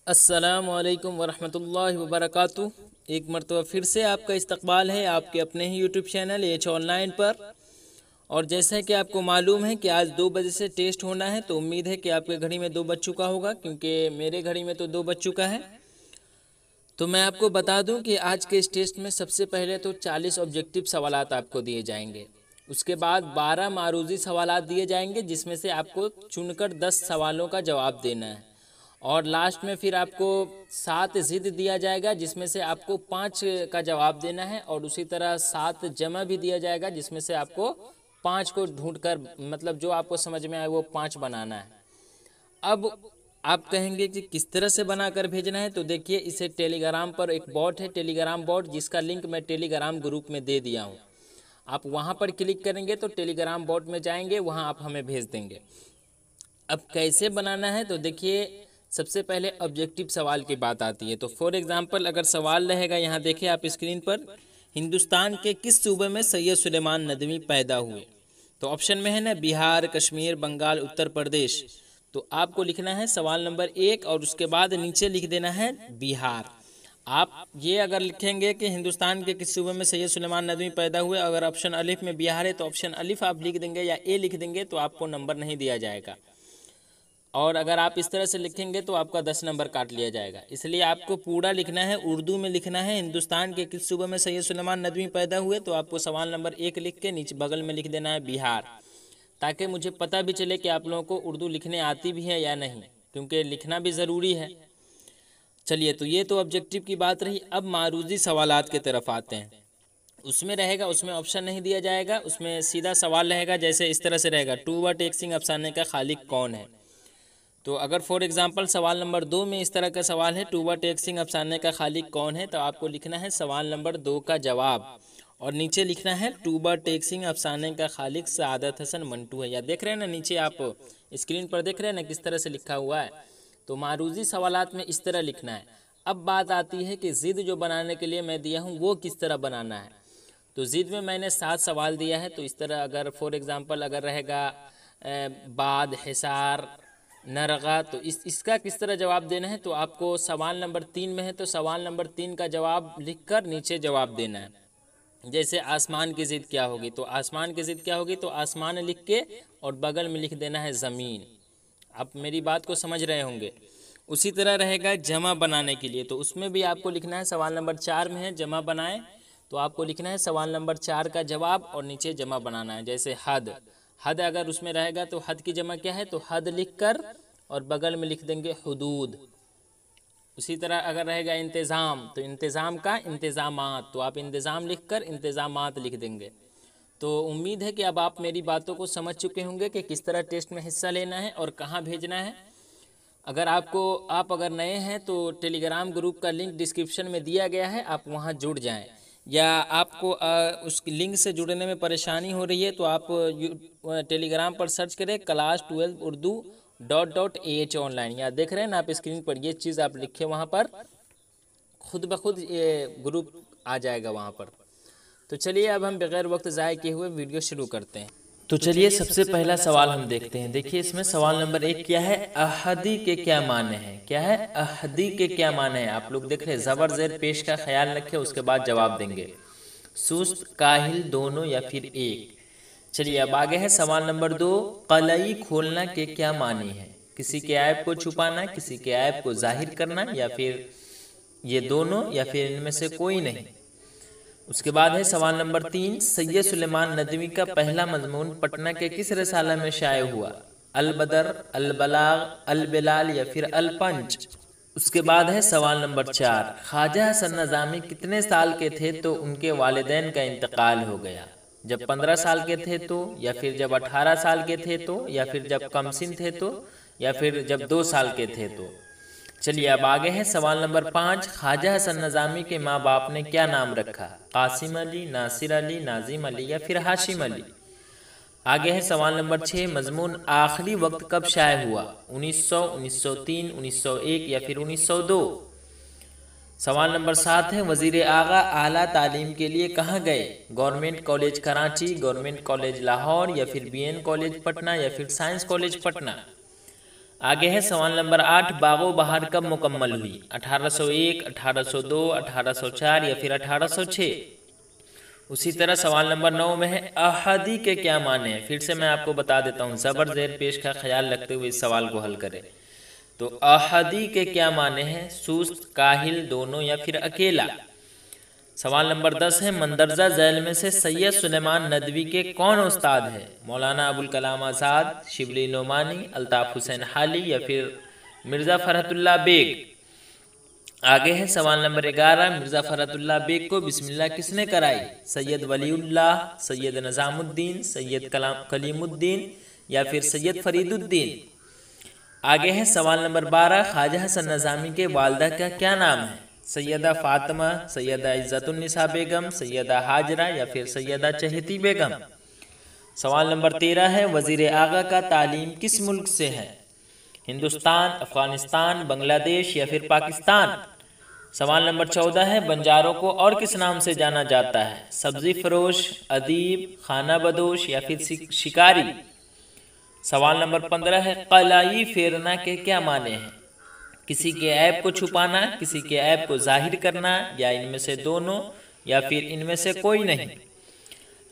अस्सलाम वालेकुम वरहमतुल्लाहि वबरकातुह। एक मरतबा फिर से आपका इस्तकबाल है आपके अपने ही यूट्यूब चैनल एच ऑनलाइन पर। और जैसा कि आपको मालूम है कि आज 2 बजे से टेस्ट होना है, तो उम्मीद है कि आपके घड़ी में 2 बज चुका होगा, क्योंकि मेरे घड़ी में तो 2 बज चुका है। तो मैं आपको बता दूं कि आज के इस टेस्ट में सबसे पहले तो 40 ऑब्जेक्टिव सवालात आपको दिए जाएंगे। उसके बाद 12 मारूजी सवालात दिए जाएंगे, जिसमें से आपको चुनकर 10 सवालों का जवाब देना है। और लास्ट में फिर आपको 7 ज़िद दिया जाएगा, जिसमें से आपको 5 का जवाब देना है। और उसी तरह 7 जमा भी दिया जाएगा, जिसमें से आपको 5 को ढूंढकर, मतलब जो आपको समझ में आए वो 5 बनाना है। अब आप कहेंगे कि किस तरह से बनाकर भेजना है, तो देखिए इसे टेलीग्राम पर एक बॉट है, टेलीग्राम बॉट, जिसका लिंक मैं टेलीग्राम ग्रुप में दे दिया हूँ। आप वहाँ पर क्लिक करेंगे तो टेलीग्राम बॉट में जाएंगे, वहाँ आप हमें भेज देंगे। अब कैसे बनाना है, तो देखिए सबसे पहले ऑब्जेक्टिव सवाल की बात आती है। तो फॉर एग्जांपल अगर सवाल रहेगा, यहाँ देखिए आप स्क्रीन पर, हिंदुस्तान के किस सूबे में सैयद सुलेमान नदवी पैदा हुए? तो ऑप्शन में है ना बिहार, कश्मीर, बंगाल, उत्तर प्रदेश। तो आपको लिखना है सवाल नंबर 1 और उसके बाद नीचे लिख देना है बिहार। आप ये अगर लिखेंगे कि हिंदुस्तान के किस सूबे में सैयद सुलेमान नदवी पैदा हुए, अगर ऑप्शन अलिफ में बिहार है तो ऑप्शन अलिफ आप लिख देंगे या ए लिख देंगे, तो आपको नंबर नहीं दिया जाएगा। और अगर आप इस तरह से लिखेंगे तो आपका 10 नंबर काट लिया जाएगा। इसलिए आपको पूरा लिखना है, उर्दू में लिखना है, हिंदुस्तान के किस सूबे में सैयद सुलेमान नदवी पैदा हुए। तो आपको सवाल नंबर 1 लिख के नीचे बगल में लिख देना है बिहार, ताकि मुझे पता भी चले कि आप लोगों को उर्दू लिखने आती भी है या नहीं, क्योंकि लिखना भी ज़रूरी है। चलिए, तो ये तो ऑब्जेक्टिव की बात रही। अब मारूजी सवालात की तरफ आते हैं। उसमें रहेगा, उसमें ऑप्शन नहीं दिया जाएगा, उसमें सीधा सवाल रहेगा। जैसे इस तरह से रहेगा, टूबा टेक्सिंग अफसाने का खालिक कौन है? तो अगर फॉर एग्जांपल सवाल नंबर 2 में इस तरह का सवाल है, टूबा टेक्सिंग अफसाने का खालिक कौन है, तो आपको लिखना है सवाल नंबर 2 का जवाब, और नीचे लिखना है टूबा टेक्सिंग अफसाने का खालिक सआदत हसन मंटू है। या देख रहे हैं ना नीचे, आप स्क्रीन पर देख रहे हैं ना किस तरह से लिखा हुआ है। तो मारूजी सवालात में इस तरह लिखना है। अब बात आती है कि ज़िद जो बनाने के लिए मैं दिया हूँ वो किस तरह बनाना है। तो ज़िद में मैंने 7 सवाल दिया है। तो इस तरह अगर फॉर एग्ज़ाम्पल अगर रहेगा बाद, हिसार, नरगा, तो इसका किस तरह जवाब देना है। तो आपको सवाल नंबर 3 में है, तो सवाल नंबर 3 का जवाब लिखकर नीचे जवाब देना है। जैसे आसमान की ज़िद क्या होगी, तो आसमान की ज़िद क्या होगी, तो आसमान लिख के और बगल में लिख देना है ज़मीन। आप मेरी बात को समझ रहे होंगे। उसी तरह रहेगा जमा बनाने के लिए, तो उसमें भी आपको लिखना है, सवाल नंबर 4 में है जमा बनाएं, तो आपको लिखना है सवाल नंबर 4 का जवाब और नीचे जमा बनाना है। जैसे हद, हद अगर उसमें रहेगा तो हद की जमा क्या है, तो हद लिखकर और बगल में लिख देंगे हुदूद। उसी तरह अगर रहेगा इंतज़ाम, तो इंतज़ाम का इंतज़ामात, तो आप इंतज़ाम लिखकर इंतज़ामात लिख देंगे। तो उम्मीद है कि अब आप मेरी बातों को समझ चुके होंगे कि किस तरह टेस्ट में हिस्सा लेना है और कहाँ भेजना है। अगर आप अगर नए हैं तो टेलीग्राम ग्रुप का लिंक डिस्क्रिप्शन में दिया गया है, आप वहाँ जुड़ जाएं। या आपको उस लिंक से जुड़ने में परेशानी हो रही है तो आप टेलीग्राम पर सर्च करें क्लास 12 उर्दू .ah ऑनलाइन। या देख रहे हैं ना आप स्क्रीन पर, ये चीज़ आप लिखे, वहाँ पर खुद ब खुद ये ग्रुप आ जाएगा वहाँ पर। तो चलिए अब हम बगैर वक्त ज़ाय किए हुए वीडियो शुरू करते हैं। तो चलिए सबसे पहला सवाल हम देखते हैं। देखिए इसमें सवाल नंबर 1 क्या है, अहदी के क्या माने हैं? क्या है, अहदी के क्या माने हैं? आप लोग देख रहे हैं, ज़बर ज़ेर पेश का ख्याल रखें, उसके बाद जवाब देंगे। सुस्त, काहिल, दोनों या फिर एक। चलिए अब आगे है सवाल नंबर 2, कलई खोलना के क्या माने हैं? किसी के ऐब को छुपाना, किसी के ऐब को जाहिर करना, या फिर ये दोनों, या फिर इनमें से कोई नहीं। उसके बाद है सवाल नंबर 3, सैयद सुलेमान नदवी का पहला मजमून पटना के किस रसाला में शाये हुआ? अल बदर, अल बलाग, अल बिलाल, या फिर अल पंच। उसके बाद है सवाल नंबर 4, ख्वाजा हसन नज़ामी कितने साल के थे तो उनके वालिदैन का इंतकाल हो गया? जब 15 साल के थे तो, या फिर जब 18 साल के थे तो, या फिर जब कमसिन थे तो, या फिर जब 2 साल के थे तो। चलिए अब आगे है सवाल नंबर 5, ख्वाजा हसन नज़ामी के माँ बाप ने क्या नाम रखा? कासिम अली, नासिर अली, नाजिम अली, या फिर हाशिम अली। आगे है सवाल नंबर 6, मजमून आखिरी वक्त कब शाये हुआ? 1900, 1903, 1901, या फिर 1902। सवाल नंबर 7 है, वजीर आगा आला तालीम के लिए कहाँ गए? Government college Karachi, government college Lahore, या फिर BN कॉलेज पटना, या फिर साइंस कॉलेज पटना। आगे है सवाल नंबर 8, बागो बहार कब मुकम्मल हुई? 1801, 1802, 1804 या फिर 1806। उसी तरह सवाल नंबर 9 में है अहदी के क्या माने हैं? फिर से मैं आपको बता देता हूँ, ज़बर ज़ेर पेश का ख्याल रखते हुए इस सवाल को हल करें। तो अहदी के क्या माने हैं? सुस्त, काहिल, दोनों या फिर अकेला। सवाल नंबर 10 है मंदरजा झैल में से सैयद सुलेमान नदवी के कौन उस्ताद है? मौलाना अबुल कलाम आज़ाद, शिबली नोमानी, अल्ताफ़ हुसैन हाली या फिर मिर्ज़ा फ़रहतुल्लाह बेग। आगे है सवाल नंबर 11, मिर्ज़ा फ़रहतुल्लाह बेग को बिस्मिल्लाह किसने कराई? सैयद वलीउल्लाह, सैयद निज़ामुद्दीन, सैयद कलीमुद्दीन या फिर सैयद फरीदुद्दीन। आगे है सवाल नंबर 12, ख्वाजा हसन नज़ामी के वालदा का क्या नाम है? सैयदा फ़ातिमा, सैयदा इज़्ज़तुन्निसा बेगम, सैयदा हाजरा या फिर सैयदा चहती बेगम। सवाल नंबर 13 है वज़ीर आगा का तालीम किस मुल्क से है? हिंदुस्तान, अफ़गानिस्तान, बांग्लादेश या फिर पाकिस्तान। सवाल नंबर 14 है बंजारों को और किस नाम से जाना जाता है? सब्ज़ी फरोश, अदीब, खाना बदोश या फिर शिकारी। सवाल नंबर 15 है कलाई फेरना के क्या माने हैं? किसी के ऐब को छुपाना, किसी के ऐब को जाहिर करना या इनमें से दोनों या फिर इनमें से कोई नहीं।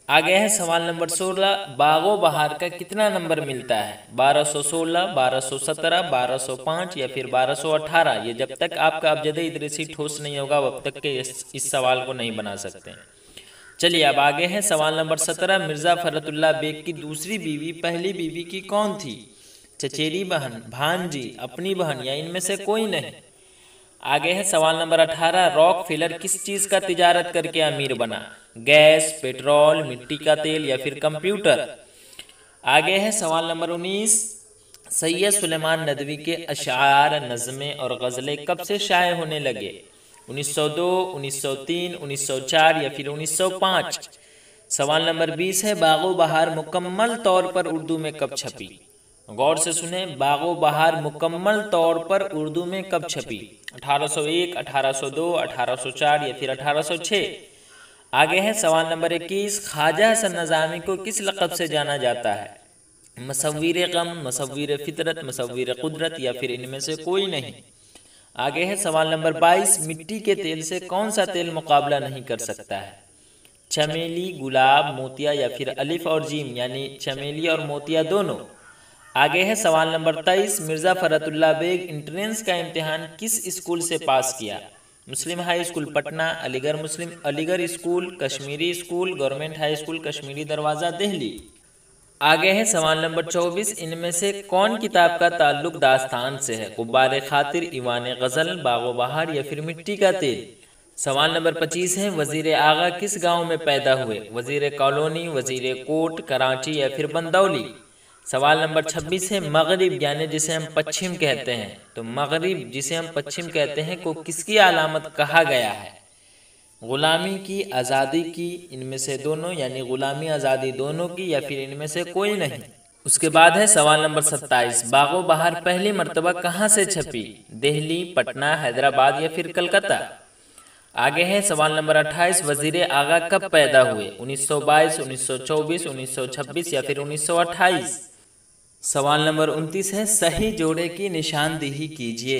आगे है सवाल नंबर 16, बागो बहार का कितना नंबर मिलता है? 1216, 1217, 1205 या फिर 1218। ये जब तक आपका अबजद इदरीसी ठोस नहीं होगा तब तक के इस सवाल को नहीं बना सकते। चलिए अब आगे है सवाल नंबर 17, मिर्ज़ा फ़रहतुल्लाह बेग की दूसरी बीवी पहली बीवी की कौन थी? चचेरी बहन, भांजी, अपनी बहन या इनमें से कोई नहीं। आगे है सवाल नंबर 18, रॉकफेलर किस चीज़ का तिजारत करके अमीर बना? गैस, पेट्रोल, मिट्टी का तेल या फिर कंप्यूटर। आगे है सवाल नंबर 19, सैयद सुलेमान नदवी के अशार, नज़में और गज़लें कब से शाये होने लगे? 1902, 1903, 1904 या फिर 1905। सवाल नंबर 20 है बागो बहार मुकम्मल तौर पर उर्दू में कब छपी? गौर से सुने, बागो बहार मुकम्मल तौर पर उर्दू में कब छपी? 1801, 1802, 1804 या फिर 1806। आगे है सवाल नंबर 21, ख्वाजा हसन नज़ामी को किस लक़ब से जाना जाता है? मुसव्विर गम, मुसव्विर फितरत, मुसव्विर कुदरत या फिर इनमें से कोई नहीं। आगे है सवाल नंबर 22, मिट्टी के तेल से कौन सा तेल मुकाबला नहीं कर सकता है? चमेली, गुलाब, मोतिया या फिर अलिफ और जीम यानी चमेली और मोतिया दोनों। आगे है सवाल नंबर 23, मिर्ज़ा फ़रहतुल्लाह बेग इंट्रेंस का इम्तिहान किस स्कूल से पास किया? Muslim high school Patna, Aligarh school, Kashmiri school, government high school Kashmiri Darwaza Delhi. आगे है सवाल नंबर 24, इनमें से कौन किताब का ताल्लुक दास्तान से है? गुब्बारे खातिर, ईवान गज़ल, बागो बहार या फिर मिट्टी का तेल। सवाल नंबर 25 है वज़ीर आगा किस गाँव में पैदा हुए? वज़ीर कॉलोनी, वज़ीर कोट, कराची या फिर बंदौली। सवाल नंबर 26 है मगरिब यानी जिसे हम पश्चिम कहते हैं, तो मगरिब जिसे हम पश्चिम कहते हैं को किसकी अलामत कहा गया है? गुलामी की, आज़ादी की, इनमें से दोनों यानी गुलामी आज़ादी दोनों की या फिर इनमें से कोई नहीं। उसके बाद है सवाल नंबर 27, बागो बहार पहली मर्तबा कहाँ से छपी? दिल्ली, पटना, हैदराबाद या फिर कलकत्ता। आगे है सवाल नंबर 28, वज़ीर आगा कब पैदा हुए? 1922, 1924, 1926 या फिर 1928। सवाल नंबर 29 है सही जोड़े की निशानदेही कीजिए।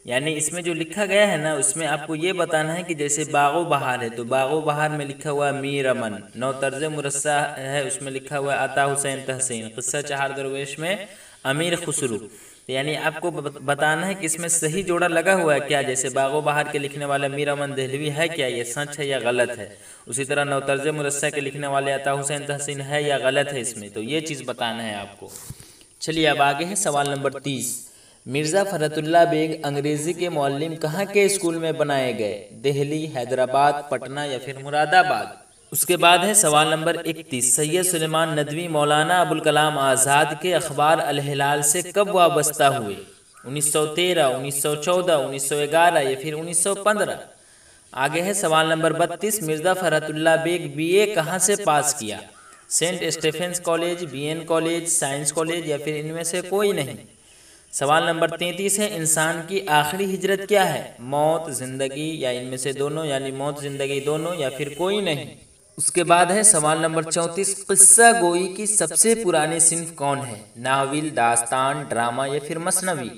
यानी इसमें जो लिखा गया है ना उसमें आपको ये बताना है कि जैसे बागो बहार है तो बागो बहार में लिखा हुआ मीर अमन, नौ तर्ज मुरस्सा है उसमें लिखा हुआ अता हुसैन तहसीन, क़िस्सा चहार दरवेश में अमीर खुसरू। यानी आपको बताना है कि इसमें सही जोड़ा लगा हुआ है क्या? जैसे बागो बहार के लिखने वाला मीर अमन देहलवी है क्या, ये सच है या गलत है? उसी तरह नौ तर्ज मुरस्सा के लिखने वाले अता हुसैन तहसीन है या गलत है इसमें, तो ये चीज़ बताना है आपको। चलिए अब आगे है सवाल नंबर 30, मिर्ज़ा फ़रहतुल्लाह बेग अंग्रेज़ी के मौल्लिम कहाँ के स्कूल में बनाए गए? दिल्ली, हैदराबाद, पटना या फिर मुरादाबाद। उसके बाद है सवाल नंबर 31, सैयद सुलेमान नदवी मौलाना अबुल कलाम आज़ाद के अखबार अल हिलाल से कब वाबस्ता हुए? 1913, 1914, 1911 या फिर 1915। आगे है सवाल नंबर 32, मिर्ज़ा फ़रहतुल्लाह बेग BA कहाँ से पास किया? Saint Stephen's college, BN college, science college या फिर इनमें से कोई नहीं। सवाल नंबर 33 है इंसान की आखिरी हिजरत क्या है? मौत, ज़िंदगी या इनमें से दोनों यानी मौत ज़िंदगी दोनों या फिर कोई नहीं। उसके बाद है सवाल नंबर 34, किस्सा गोई की सबसे पुरानी सिन्फ कौन है? नावल, दास्तान, ड्रामा या फिर मसनवी।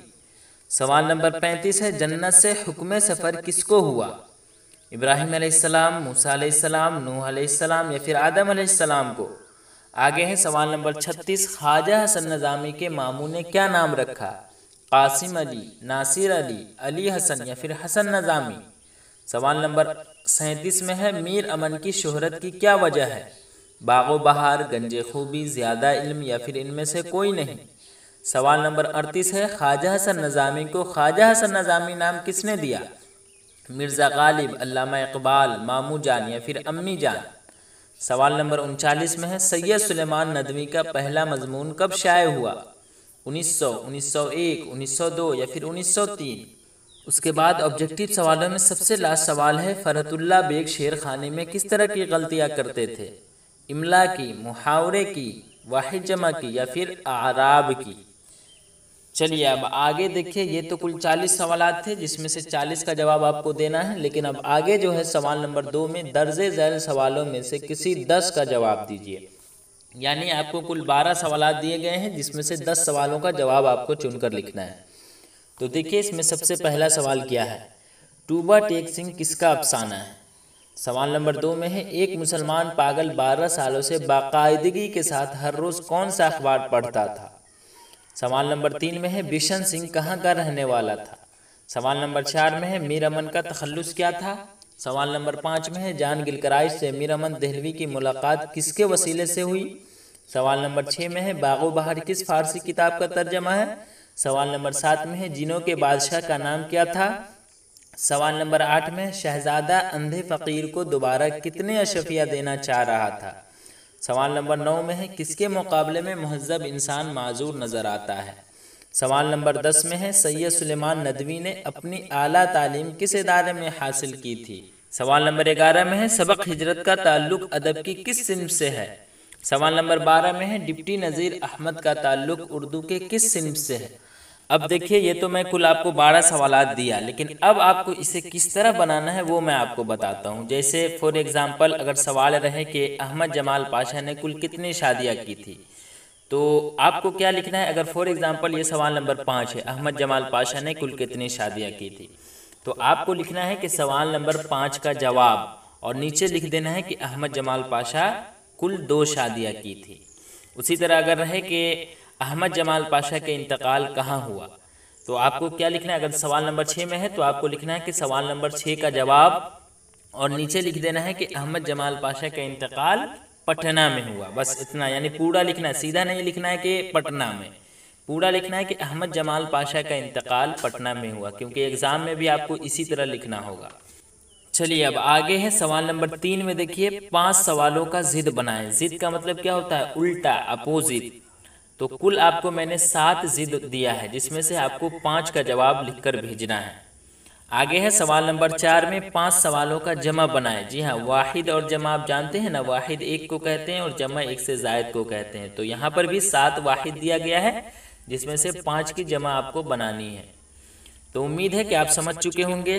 सवाल नंबर 35 है, जन्नत से हुक्म सफ़र किसको हुआ? इब्राहिम अलैहिस्सलाम, मूसा अलैहिस्सलाम, नूह अलैहिस्सलाम या फिर आदम अलैहिस्सलाम को। आगे है सवाल नंबर 36, ख्वाजा हसन नज़ामी के मामू ने क्या नाम रखा? कासिम अली, नासिर अली, अली हसन या फिर हसन नज़ामी। सवाल नंबर 37 में है, मीर अमन की शोहरत की क्या वजह है? बागो बहार, गंजे खूबी, ज़्यादा इल्म या फिर इनमें से कोई नहीं। सवाल नंबर 38 है, ख्वाजा हसन नज़ामी को ख्वाजा हसन नज़ामी नाम किसने दिया? मिर्ज़ा गालिब, अल्लामा इकबाल, मामू जान या फिर अम्मी जान। सवाल नंबर 39 में है, सैयद सुलेमान नदवी का पहला मजमून कब शाये हुआ? 1900, 1901, 1902 या फिर 1903। उसके बाद ऑब्जेक्टिव सवालों में सबसे लास्ट सवाल है, फरहतुल्ला बेग शेर खानी में किस तरह की गलतियाँ करते थे? इमला की, मुहावरे की, वाहिद जमा की या फिर आराब की। चलिए अब आगे देखिए, ये तो कुल 40 सवालात थे जिसमें से 40 का जवाब आपको देना है। लेकिन अब आगे जो है सवाल नंबर 2 में दर्जे झैल सवालों में से किसी 10 का जवाब दीजिए। यानी आपको कुल 12 सवालात दिए गए हैं जिसमें से 10 सवालों का जवाब आपको चुनकर लिखना है। तो देखिए इसमें सबसे पहला सवाल क्या है, टूबा टेक सिंह किसका अफसाना है? सवाल नंबर 2 में है, एक मुसलमान पागल 12 सालों से बाकायदगी के साथ हर रोज़ कौन सा अखबार पढ़ता था? सवाल नंबर 3 में है, बिशन सिंह कहाँ का रहने वाला था? सवाल नंबर 4 में है, मीर अमन का तखल्लुस क्या था? सवाल नंबर 5 में है, जान गिलकराइश से मीर अमन देहलवी की मुलाकात किसके वसीले से हुई? सवाल नंबर 6 में है, बागो बहार किस फारसी किताब का तर्जमा है? सवाल नंबर 7 में है, जिनों के बादशाह का नाम क्या था? सवाल नंबर 8 में, शहजादा अंधे फ़कीर को दोबारा कितने अशफिया देना चाह रहा था? सवाल नंबर 9 में है, किसके मुकाबले में मुहज़्ज़ब इंसान माजूर नज़र आता है? सवाल नंबर 10 में है, सैयद सुलेमान नदवी ने अपनी आला तालीम किस इदारे में हासिल की थी? सवाल नंबर 11 में है, सबक हिजरत का ताल्लुक अदब की किस सिन्फ से है? सवाल नंबर 12 में है, डिप्टी नज़ीर अहमद का ताल्लुक उर्दू के किस सिन्फ से है? अब देखिए ये तो मैं कुल आपको 12 सवालात दिया, लेकिन अब आपको इसे किस तरह बनाना है वो मैं आपको बताता हूँ। जैसे फॉर एग्ज़ाम्पल अगर सवाल रहे कि अहमद जमाल पाशा ने कुल कितनी शादियाँ की थी, तो आपको क्या लिखना है? अगर फॉर एग्ज़ाम्पल ये सवाल नंबर 5 है, अहमद जमाल पाशा ने कुल कितनी शादियाँ की थी, तो आपको लिखना है कि सवाल नंबर 5 का जवाब और नीचे लिख देना है कि अहमद जमाल पाशा कुल 2 शादियाँ की थी। उसी तरह अगर रहे कि अहमद जमाल पाशा के इंतकाल कहाँ हुआ, तो आपको क्या लिखना है? अगर सवाल नंबर 6 में है तो आपको लिखना है कि सवाल नंबर 6 का जवाब और नीचे लिख देना है कि अहमद जमाल पाशा का इंतकाल पटना में हुआ। बस इतना, यानी पूरा लिखना है, सीधा नहीं लिखना है कि पटना में, पूरा लिखना है कि अहमद जमाल पाशा का इंतकाल पटना में हुआ, क्योंकि एग्ज़ाम में भी आपको इसी तरह लिखना होगा। चलिए अब आगे है सवाल नंबर 3 में देखिए, 5 सवालों का ज़िद बनाएं। ज़िद का मतलब क्या होता है? उल्टा, अपोजिट। तो कुल आपको मैंने 7 ज़िद दिया है जिसमें से आपको 5 का जवाब लिखकर भेजना है। आगे है सवाल नंबर 4 में, 5 सवालों का जमा बनाएं। जी हाँ, वाहिद और जमा आप जानते हैं ना, वाहिद एक को कहते हैं और जमा एक से ज़ायद को कहते हैं। तो यहाँ पर भी 7 वाहिद दिया गया है जिसमें से 5 की जमा आपको बनानी है। तो उम्मीद है कि आप समझ चुके होंगे।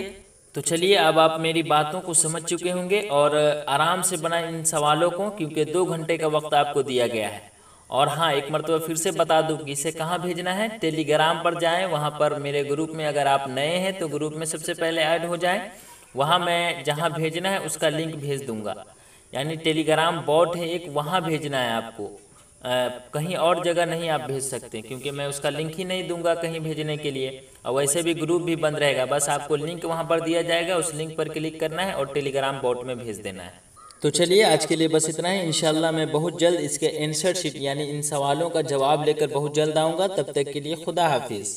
तो चलिए अब आप मेरी बातों को समझ चुके होंगे और आराम से बनाएं इन सवालों को, क्योंकि 2 घंटे का वक्त आपको दिया गया है। और हाँ, एक मरतबा फिर से बता दूं कि इसे कहाँ भेजना है। टेलीग्राम पर जाएं, वहाँ पर मेरे ग्रुप में अगर आप नए हैं तो ग्रुप में सबसे पहले ऐड हो जाएं। वहाँ मैं जहाँ भेजना है उसका लिंक भेज दूंगा, यानी टेलीग्राम बॉट है एक, वहाँ भेजना है आपको, कहीं और जगह नहीं आप भेज सकते, क्योंकि मैं उसका लिंक ही नहीं दूंगा कहीं भेजने के लिए। और वैसे भी ग्रुप भी बंद रहेगा, बस आपको लिंक वहाँ पर दिया जाएगा, उस लिंक पर क्लिक करना है और टेलीग्राम बॉट में भेज देना है। तो चलिए आज के लिए बस इतना ही। इंशाल्लाह मैं बहुत जल्द इसके आंसर शीट यानी इन सवालों का जवाब लेकर बहुत जल्द आऊँगा। तब तक के लिए खुदा हाफिज़।